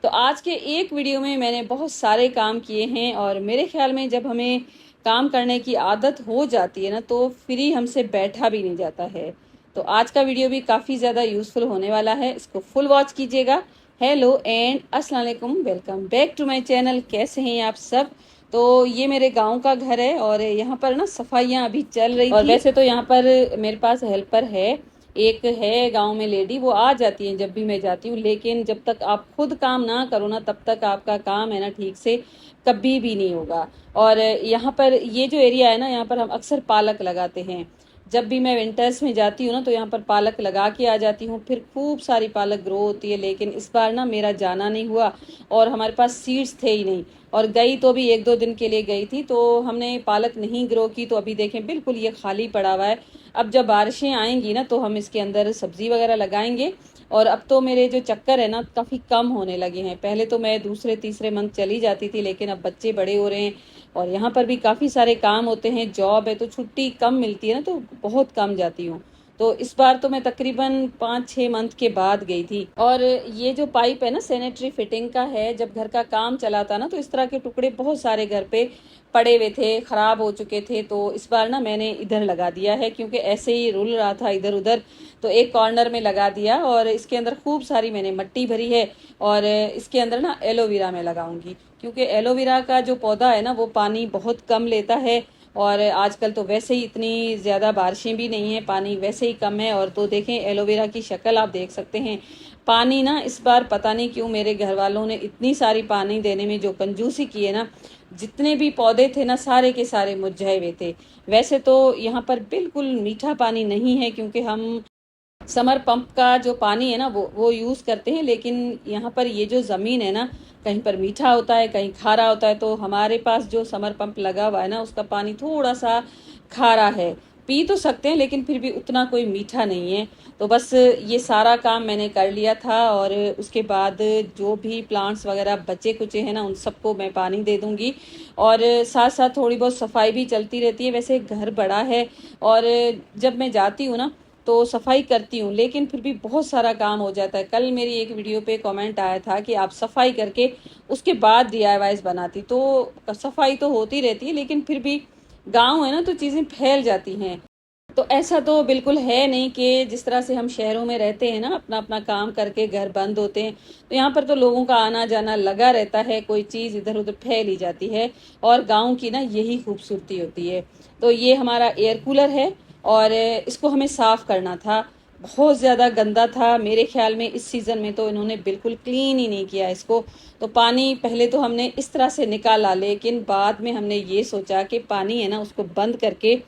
तो आज के एक वीडियो में मैंने बहुत सारे काम किए हैं और मेरे ख्याल में जब हमें काम करने की आदत हो जाती है ना तो फिर ही हमसे बैठा भी नहीं जाता है। तो आज का वीडियो भी काफ़ी ज़्यादा यूज़फुल होने वाला है, इसको फुल वॉच कीजिएगा। हेलो एंड अस्सलाम वालेकुम, welcome back to my channel. कैसे हैं आप सब? तो ये मेरे गांव का घर है और यहाँ पर ना सफाइयाँ अभी चल रही थी। और वैसे तो यहाँ पर मेरे पास हेल्पर है, एक है गांव में लेडी, वो आ जाती है जब भी मैं जाती हूँ। लेकिन जब तक आप खुद काम ना करो ना तब तक आपका काम है ना ठीक से कभी भी नहीं होगा। और यहाँ पर ये जो एरिया है ना, यहाँ पर हम अक्सर पालक लगाते हैं। जब भी मैं विंटर्स में जाती हूँ ना तो यहाँ पर पालक लगा के आ जाती हूँ, फिर खूब सारी पालक ग्रो होती है। लेकिन इस बार ना मेरा जाना नहीं हुआ और हमारे पास सीड्स थे ही नहीं। और गई तो भी एक दो दिन के लिए गई थी, तो हमने पालक नहीं ग्रो की। तो अभी देखें बिल्कुल ये खाली पड़ा हुआ है। अब जब बारिशें आएंगी ना तो हम इसके अंदर सब्जी वगैरह लगाएंगे। और अब तो मेरे जो चक्कर है ना काफ़ी कम होने लगे हैं। पहले तो मैं दूसरे तीसरे मंथ चली जाती थी, लेकिन अब बच्चे बड़े हो रहे हैं और यहाँ पर भी काफ़ी सारे काम होते हैं, जॉब है तो छुट्टी कम मिलती है ना, तो बहुत कम जाती हूँ। तो इस बार तो मैं तकरीबन 5-6 मंथ के बाद गई थी। और ये जो पाइप है ना सैनिटरी फिटिंग का है, जब घर का काम चला था ना तो इस तरह के टुकड़े बहुत सारे घर पे पड़े हुए थे, खराब हो चुके थे। तो इस बार ना मैंने इधर लगा दिया है, क्योंकि ऐसे ही रुल रहा था इधर उधर, तो एक कॉर्नर में लगा दिया। और इसके अंदर खूब सारी मैंने मिट्टी भरी है और इसके अंदर ना एलोवेरा मैं लगाऊंगी, क्योंकि एलोवेरा का जो पौधा है ना वो पानी बहुत कम लेता है। और आजकल तो वैसे ही इतनी ज़्यादा बारिशें भी नहीं है, पानी वैसे ही कम है। और तो देखें एलोवेरा की शक्ल आप देख सकते हैं। पानी ना इस बार पता नहीं क्यों मेरे घर वालों ने इतनी सारी पानी देने में जो कंजूसी की है ना, जितने भी पौधे थे ना सारे के सारे मुरझाए हुए थे। वैसे तो यहाँ पर बिल्कुल मीठा पानी नहीं है, क्योंकि हम समर पंप का जो पानी है ना वो यूज़ करते हैं। लेकिन यहाँ पर ये जो ज़मीन है ना, कहीं पर मीठा होता है कहीं खारा होता है। तो हमारे पास जो समर पंप लगा हुआ है ना उसका पानी थोड़ा सा खारा है। पी तो सकते हैं लेकिन फिर भी उतना कोई मीठा नहीं है। तो बस ये सारा काम मैंने कर लिया था और उसके बाद जो भी प्लांट्स वगैरह बचे कुचे हैं ना उन सबको मैं पानी दे दूंगी। और साथ साथ थोड़ी बहुत सफाई भी चलती रहती है। वैसे घर बड़ा है और जब मैं जाती हूँ ना तो सफाई करती हूँ, लेकिन फिर भी बहुत सारा काम हो जाता है। कल मेरी एक वीडियो पे कमेंट आया था कि आप सफाई करके उसके बाद डीआईवाईज बनाती, तो सफाई तो होती रहती है लेकिन फिर भी गांव है ना तो चीज़ें फैल जाती हैं। तो ऐसा तो बिल्कुल है नहीं कि जिस तरह से हम शहरों में रहते हैं ना अपना अपना काम करके घर बंद होते हैं, तो यहाँ पर तो लोगों का आना जाना लगा रहता है, कोई चीज़ इधर उधर फैल ही जाती है। और गांव की ना यही खूबसूरती होती है। तो ये हमारा एयर कूलर है और इसको हमें साफ़ करना था। बहुत ज़्यादा गंदा था मेरे ख्याल में। इस सीज़न में तो इन्होंने बिल्कुल क्लीन ही नहीं किया इसको। तो पानी पहले तो हमने इस तरह से निकाला, लेकिन बाद में हमने ये सोचा कि पानी है ना उसको बंद करके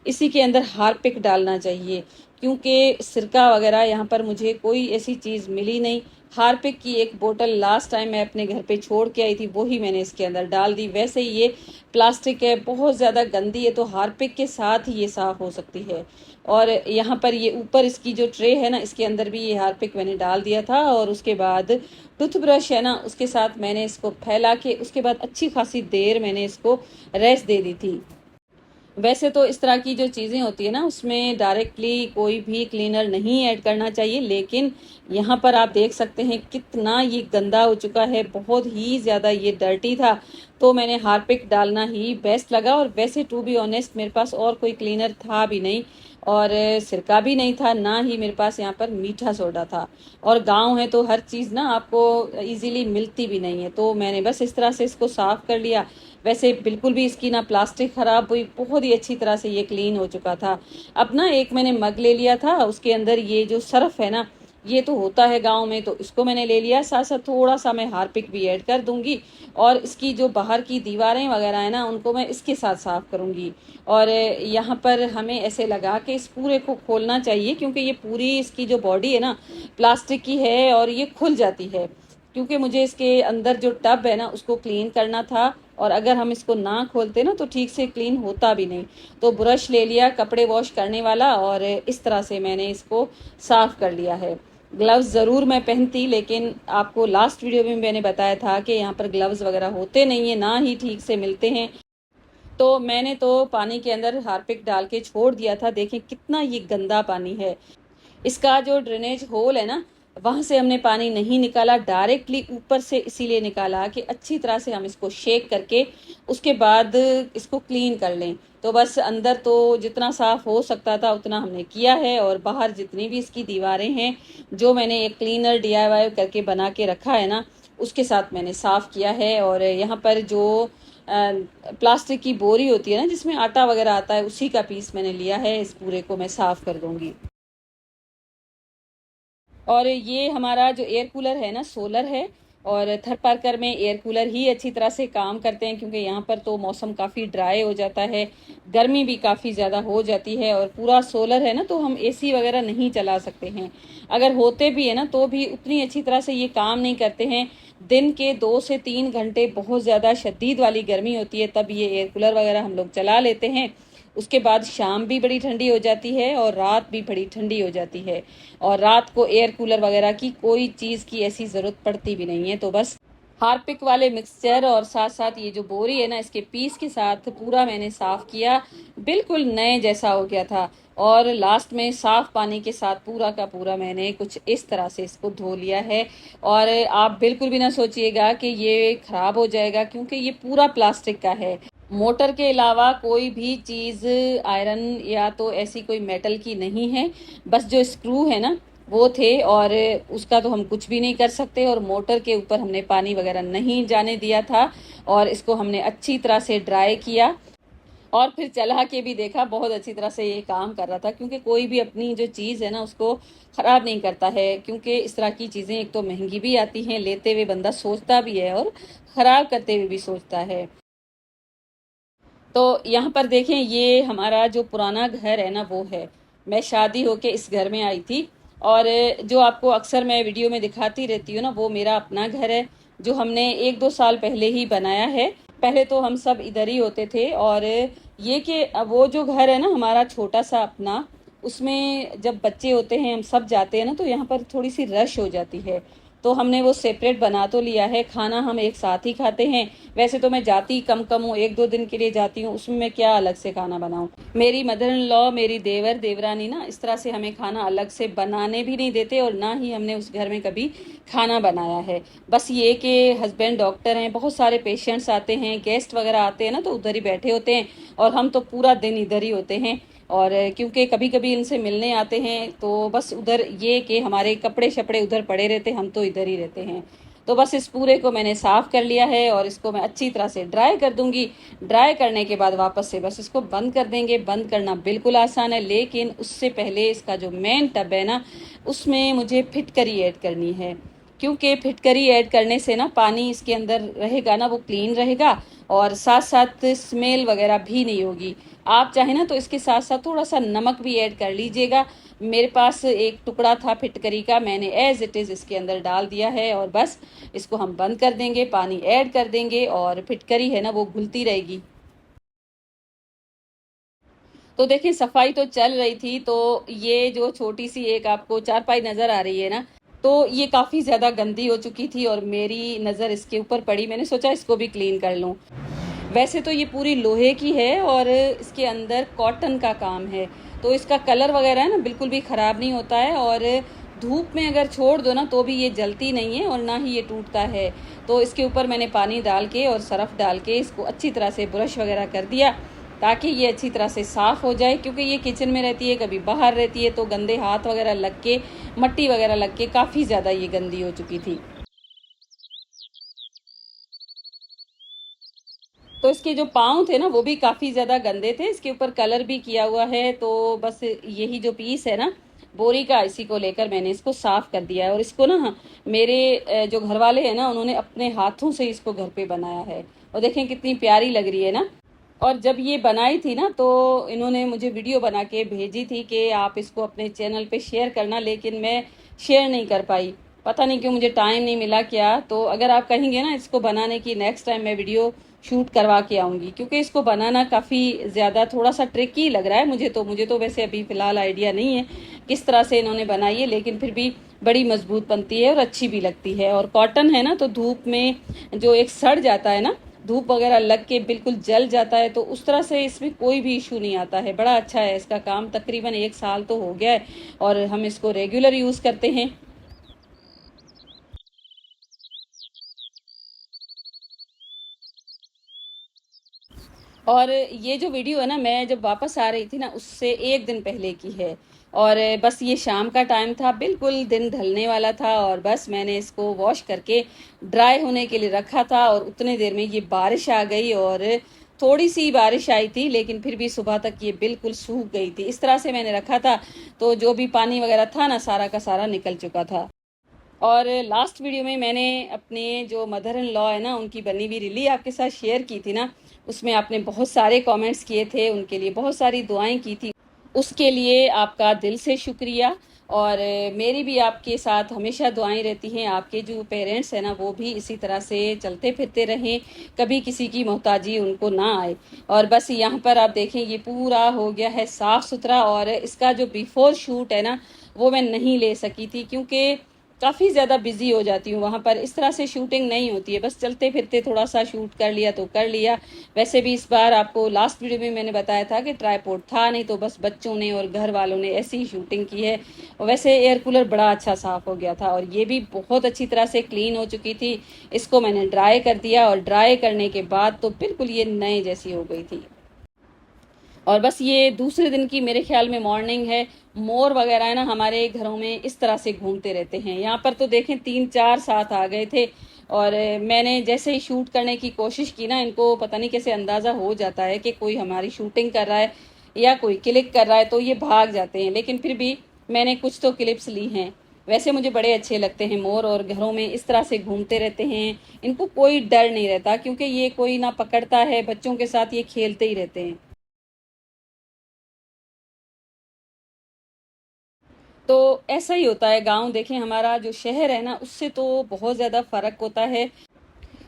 इसी के अंदर हार्पिक डालना चाहिए, क्योंकि सिरका वगैरह यहाँ पर मुझे कोई ऐसी चीज़ मिली नहीं। हार्पिक की एक बोतल लास्ट टाइम मैं अपने घर पे छोड़ के आई थी, वो ही मैंने इसके अंदर डाल दी। वैसे ही ये प्लास्टिक है, बहुत ज़्यादा गंदी है, तो हार्पिक के साथ ही ये साफ़ हो सकती है। और यहाँ पर ये ऊपर इसकी जो ट्रे है ना इसके अंदर भी ये हार्पिक मैंने डाल दिया था। और उसके बाद टूथब्रश है ना उसके साथ मैंने इसको फैला के उसके बाद अच्छी खासी देर मैंने इसको रेस्ट दे दी थी। वैसे तो इस तरह की जो चीज़ें होती है ना उसमें डायरेक्टली कोई भी क्लीनर नहीं ऐड करना चाहिए, लेकिन यहाँ पर आप देख सकते हैं कितना ये गंदा हो चुका है, बहुत ही ज़्यादा ये डर्टी था। तो मैंने हार्पिक डालना ही बेस्ट लगा। और वैसे टू बी ऑनेस्ट मेरे पास और कोई क्लीनर था भी नहीं और सिरका भी नहीं था, ना ही मेरे पास यहाँ पर मीठा सोडा था। और गांव है तो हर चीज़ ना आपको इजीली मिलती भी नहीं है, तो मैंने बस इस तरह से इसको साफ़ कर लिया। वैसे बिल्कुल भी इसकी ना प्लास्टिक ख़राब हुई, बहुत ही अच्छी तरह से ये क्लीन हो चुका था। अब ना एक मैंने मग ले लिया था, उसके अंदर ये जो सर्फ है ना ये तो होता है गांव में, तो इसको मैंने ले लिया। साथ साथ थोड़ा सा मैं हार्पिक भी ऐड कर दूंगी और इसकी जो बाहर की दीवारें वगैरह है ना उनको मैं इसके साथ साफ करूंगी। और यहाँ पर हमें ऐसे लगा के इस पूरे को खोलना चाहिए, क्योंकि ये पूरी इसकी जो बॉडी है ना प्लास्टिक की है और ये खुल जाती है। क्योंकि मुझे इसके अंदर जो टब है ना उसको क्लीन करना था, और अगर हम इसको ना खोलते ना तो ठीक से क्लीन होता भी नहीं। तो ब्रश ले लिया कपड़े वॉश करने वाला और इस तरह से मैंने इसको साफ़ कर लिया है। ग्लव्स ज़रूर मैं पहनती, लेकिन आपको लास्ट वीडियो में मैंने बताया था कि यहाँ पर ग्लव्स वगैरह होते नहीं है, ना ही ठीक से मिलते हैं। तो मैंने तो पानी के अंदर हार्पिक डाल के छोड़ दिया था। देखें कितना ये गंदा पानी है। इसका जो ड्रेनेज होल है ना वहाँ से हमने पानी नहीं निकाला, डायरेक्टली ऊपर से इसीलिए निकाला कि अच्छी तरह से हम इसको शेक करके उसके बाद इसको क्लीन कर लें। तो बस अंदर तो जितना साफ़ हो सकता था उतना हमने किया है, और बाहर जितनी भी इसकी दीवारें हैं जो मैंने एक क्लीनर DIY करके बना के रखा है ना, उसके साथ मैंने साफ़ किया है। और यहाँ पर जो प्लास्टिक की बोरी होती है ना जिसमें आटा वगैरह आता है, उसी का पीस मैंने लिया है। इस पूरे को मैं साफ़ कर दूंगी। और ये हमारा जो एयर कूलर है ना, सोलर है, और थर पार्कर में एयर कूलर ही अच्छी तरह से काम करते हैं, क्योंकि यहाँ पर तो मौसम काफ़ी ड्राई हो जाता है, गर्मी भी काफ़ी ज़्यादा हो जाती है, और पूरा सोलर है ना तो हम AC वगैरह नहीं चला सकते हैं। अगर होते भी है ना तो भी उतनी अच्छी तरह से ये काम नहीं करते हैं। दिन के 2 से 3 घंटे बहुत ज़्यादा शदीद वाली गर्मी होती है, तब ये एयर कूलर वगैरह हम लोग चला लेते हैं। उसके बाद शाम भी बड़ी ठंडी हो जाती है और रात भी बड़ी ठंडी हो जाती है, और रात को एयर कूलर वगैरह की कोई चीज़ की ऐसी ज़रूरत पड़ती भी नहीं है। तो बस हार्पिक वाले मिक्सचर और साथ साथ ये जो बोरी है ना, इसके पीस के साथ पूरा मैंने साफ़ किया, बिल्कुल नए जैसा हो गया था। और लास्ट में साफ़ पानी के साथ पूरा का पूरा मैंने कुछ इस तरह से इसको धो लिया है। और आप बिल्कुल भी ना सोचिएगा कि ये ख़राब हो जाएगा, क्योंकि ये पूरा प्लास्टिक का है। मोटर के अलावा कोई भी चीज़ आयरन या तो ऐसी कोई मेटल की नहीं है। बस जो स्क्रू है ना वो थे, और उसका तो हम कुछ भी नहीं कर सकते। और मोटर के ऊपर हमने पानी वगैरह नहीं जाने दिया था, और इसको हमने अच्छी तरह से ड्राई किया, और फिर चला के भी देखा, बहुत अच्छी तरह से ये काम कर रहा था। क्योंकि कोई भी अपनी जो चीज़ है ना उसको ख़राब नहीं करता है, क्योंकि इस तरह की चीज़ें एक तो महंगी भी आती हैं, लेते हुए बंदा सोचता भी है और ख़राब करते हुए भी सोचता है। तो यहाँ पर देखें, ये हमारा जो पुराना घर है ना वो है। मैं शादी होके इस घर में आई थी, और जो आपको अक्सर मैं वीडियो में दिखाती रहती हूँ ना, वो मेरा अपना घर है, जो हमने 1-2 साल पहले ही बनाया है। पहले तो हम सब इधर ही होते थे, और ये कि वो जो घर है ना हमारा छोटा सा अपना, उसमें जब बच्चे होते हैं, हम सब जाते हैं ना, तो यहाँ पर थोड़ी सी रश हो जाती है। तो हमने वो सेपरेट बना तो लिया है, खाना हम एक साथ ही खाते हैं। वैसे तो मैं जाती कम कम हूँ, 1-2 दिन के लिए जाती हूँ, उसमें मैं क्या अलग से खाना बनाऊँ। मेरी मदर इन लॉ, मेरी देवर देवरानी ना इस तरह से हमें खाना अलग से बनाने भी नहीं देते, और ना ही हमने उस घर में कभी खाना बनाया है। बस ये कि हस्बैंड डॉक्टर हैं, बहुत सारे पेशेंट्स आते हैं, गेस्ट वगैरह आते हैं ना, तो उधर ही बैठे होते हैं, और हम तो पूरा दिन इधर ही होते हैं। और क्योंकि कभी कभी इनसे मिलने आते हैं, तो बस उधर ये कि हमारे कपड़े शपड़े उधर पड़े रहते, हम तो इधर ही रहते हैं। तो बस इस पूरे को मैंने साफ़ कर लिया है, और इसको मैं अच्छी तरह से ड्राई कर दूंगी। ड्राई करने के बाद वापस से बस इसको बंद कर देंगे। बंद करना बिल्कुल आसान है, लेकिन उससे पहले इसका जो मेन टब है ना, उसमें मुझे फिटकरी ऐड करनी है। क्योंकि फिटकरी ऐड करने से ना पानी इसके अंदर रहेगा ना, वो क्लीन रहेगा, और साथ साथ स्मेल वगैरह भी नहीं होगी। आप चाहें ना तो इसके साथ साथ थोड़ा सा नमक भी ऐड कर लीजिएगा। मेरे पास एक टुकड़ा था फिटकरी का, मैंने एज इट इज़ इसके अंदर डाल दिया है, और बस इसको हम बंद कर देंगे, पानी ऐड कर देंगे, और फिटकरी है ना वो घुलती रहेगी। तो देखिए, सफाई तो चल रही थी, तो ये जो छोटी सी एक आपको चारपाई नज़र आ रही है ना, तो ये काफ़ी ज़्यादा गंदी हो चुकी थी, और मेरी नज़र इसके ऊपर पड़ी, मैंने सोचा इसको भी क्लीन कर लूँ। वैसे तो ये पूरी लोहे की है, और इसके अंदर कॉटन का काम है, तो इसका कलर वगैरह है ना बिल्कुल भी ख़राब नहीं होता है, और धूप में अगर छोड़ दो ना तो भी ये जलती नहीं है, और ना ही ये टूटता है। तो इसके ऊपर मैंने पानी डाल के और सरफ डाल के इसको अच्छी तरह से ब्रश वगैरह कर दिया, ताकि ये अच्छी तरह से साफ़ हो जाए। क्योंकि ये किचन में रहती है, कभी बाहर रहती है, तो गंदे हाथ वगैरह लग के, मट्टी वगैरह लग के काफ़ी ज़्यादा ये गंदी हो चुकी थी। तो इसके जो पाँव थे ना वो भी काफ़ी ज़्यादा गंदे थे, इसके ऊपर कलर भी किया हुआ है। तो बस यही जो पीस है ना बोरी का, इसी को लेकर मैंने इसको साफ़ कर दिया है। और इसको ना मेरे जो घर वाले हैं ना, उन्होंने अपने हाथों से इसको घर पे बनाया है, और देखें कितनी प्यारी लग रही है ना। और जब ये बनाई थी ना तो इन्होंने मुझे वीडियो बना के भेजी थी कि आप इसको अपने चैनल पे शेयर करना, लेकिन मैं शेयर नहीं कर पाई, पता नहीं क्यों, मुझे टाइम नहीं मिला क्या। तो अगर आप कहेंगे ना इसको बनाने की, नेक्स्ट टाइम मैं वीडियो शूट करवा के आऊँगी, क्योंकि इसको बनाना काफ़ी ज़्यादा थोड़ा सा ट्रिकी लग रहा है मुझे तो वैसे अभी फ़िलहाल आइडिया नहीं है किस तरह से इन्होंने बनाई है, लेकिन फिर भी बड़ी मजबूत बनती है और अच्छी भी लगती है। और कॉटन है ना, तो धूप में जो एक सड़ जाता है ना, धूप वगैरह लग के बिल्कुल जल जाता है, तो उस तरह से इसमें कोई भी इशू नहीं आता है। बड़ा अच्छा है इसका काम, तकरीबन 1 साल तो हो गया है, और हम इसको रेगुलर यूज़ करते हैं। और ये जो वीडियो है ना, मैं जब वापस आ रही थी ना, उससे एक दिन पहले की है। और बस ये शाम का टाइम था, बिल्कुल दिन ढलने वाला था, और बस मैंने इसको वॉश करके ड्राई होने के लिए रखा था, और उतने देर में ये बारिश आ गई। और थोड़ी सी बारिश आई थी, लेकिन फिर भी सुबह तक ये बिल्कुल सूख गई थी। इस तरह से मैंने रखा था, तो जो भी पानी वगैरह था ना, सारा का सारा निकल चुका था। और लास्ट वीडियो में मैंने अपने जो मदर इन लॉ है ना, उनकी बनी हुई रिली आपके साथ शेयर की थी ना, उसमें आपने बहुत सारे कमेंट्स किए थे, उनके लिए बहुत सारी दुआएं की थी। उसके लिए आपका दिल से शुक्रिया। और मेरी भी आपके साथ हमेशा दुआएं रहती हैं। आपके जो पेरेंट्स हैं ना, वो भी इसी तरह से चलते फिरते रहें, कभी किसी की मोहताजी उनको ना आए। और बस यहाँ पर आप देखें, ये पूरा हो गया है साफ़ सुथरा। और इसका जो बिफोर शूट है ना, वो मैं नहीं ले सकी थी, क्योंकि काफ़ी ज़्यादा बिजी हो जाती हूँ वहाँ पर। इस तरह से शूटिंग नहीं होती है, बस चलते फिरते थोड़ा सा शूट कर लिया तो कर लिया। वैसे भी इस बार आपको लास्ट वीडियो में मैंने बताया था कि ट्राईपोड था नहीं, तो बस बच्चों ने और घर वालों ने ऐसी ही शूटिंग की है। और वैसे एयर कूलर बड़ा अच्छा साफ़ हो गया था, और ये भी बहुत अच्छी तरह से क्लीन हो चुकी थी। इसको मैंने ड्राई कर दिया, और ड्राई करने के बाद तो बिल्कुल ये नए जैसी हो गई थी। और बस ये दूसरे दिन की मेरे ख्याल में मॉर्निंग है। मोर वगैरह है ना, हमारे घरों में इस तरह से घूमते रहते हैं। यहाँ पर तो देखें 3-4 साथ आ गए थे। और मैंने जैसे ही शूट करने की कोशिश की ना, इनको पता नहीं कैसे अंदाज़ा हो जाता है कि कोई हमारी शूटिंग कर रहा है या कोई क्लिक कर रहा है, तो ये भाग जाते हैं। लेकिन फिर भी मैंने कुछ तो क्लिप्स ली हैं। वैसे मुझे बड़े अच्छे लगते हैं मोर, और घरों में इस तरह से घूमते रहते हैं। इनको कोई डर नहीं रहता, क्योंकि ये कोई ना पकड़ता है, बच्चों के साथ ये खेलते ही रहते हैं। तो ऐसा ही होता है। गांव देखें, हमारा जो शहर है ना, उससे तो बहुत ज़्यादा फ़र्क होता है।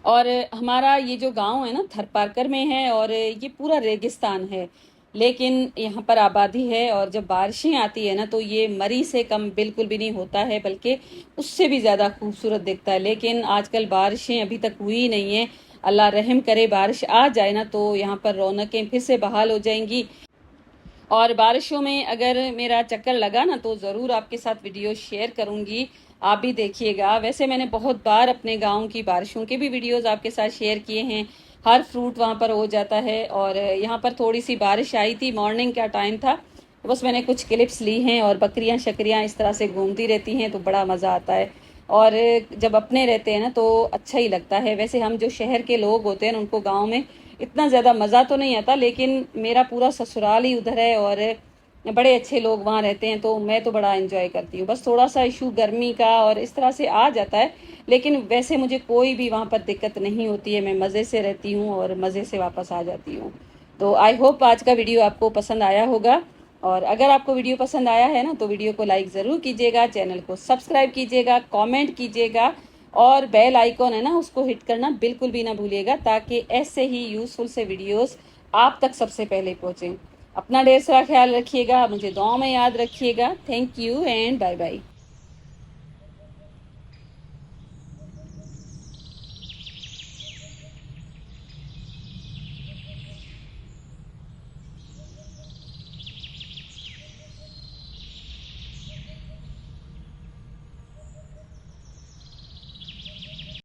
और हमारा ये जो गांव है ना, थरपारकर में है, और ये पूरा रेगिस्तान है। लेकिन यहाँ पर आबादी है, और जब बारिशें आती है ना, तो ये मरी से कम बिल्कुल भी नहीं होता है, बल्कि उससे भी ज़्यादा खूबसूरत दिखता है। लेकिन आजकल बारिशें अभी तक हुई नहीं है। अल्लाह रहम करे, बारिश आ जाए ना, तो यहाँ पर रौनकें फिर से बहाल हो जाएंगी। और बारिशों में अगर मेरा चक्कर लगा ना, तो ज़रूर आपके साथ वीडियो शेयर करूँगी, आप भी देखिएगा। वैसे मैंने बहुत बार अपने गांव की बारिशों के भी वीडियोस आपके साथ शेयर किए हैं। हर फ्रूट वहाँ पर हो जाता है। और यहाँ पर थोड़ी सी बारिश आई थी, मॉर्निंग का टाइम था, तो बस मैंने कुछ क्लिप्स ली हैं। और बकरियाँ शकरियाँ इस तरह से घूमती रहती हैं, तो बड़ा मज़ा आता है। और जब अपने रहते हैं ना, तो अच्छा ही लगता है। वैसे हम जो शहर के लोग होते हैं, उनको गाँव में इतना ज़्यादा मज़ा तो नहीं आता, लेकिन मेरा पूरा ससुराल ही उधर है, और बड़े अच्छे लोग वहाँ रहते हैं, तो मैं तो बड़ा एंजॉय करती हूँ। बस थोड़ा सा इशू गर्मी का और इस तरह से आ जाता है, लेकिन वैसे मुझे कोई भी वहाँ पर दिक्कत नहीं होती है। मैं मज़े से रहती हूँ, और मज़े से वापस आ जाती हूँ। तो आई होप आज का वीडियो आपको पसंद आया होगा। और अगर आपको वीडियो पसंद आया है ना, तो वीडियो को लाइक ज़रूर कीजिएगा, चैनल को सब्सक्राइब कीजिएगा, कमेंट कीजिएगा, और बेल आइकॉन है ना, उसको हिट करना बिल्कुल भी ना भूलिएगा, ताकि ऐसे ही यूज़फुल से वीडियोस आप तक सबसे पहले पहुँचें। अपना ढेर सारा ख्याल रखिएगा, मुझे दुआ में याद रखिएगा। Thank you and bye bye.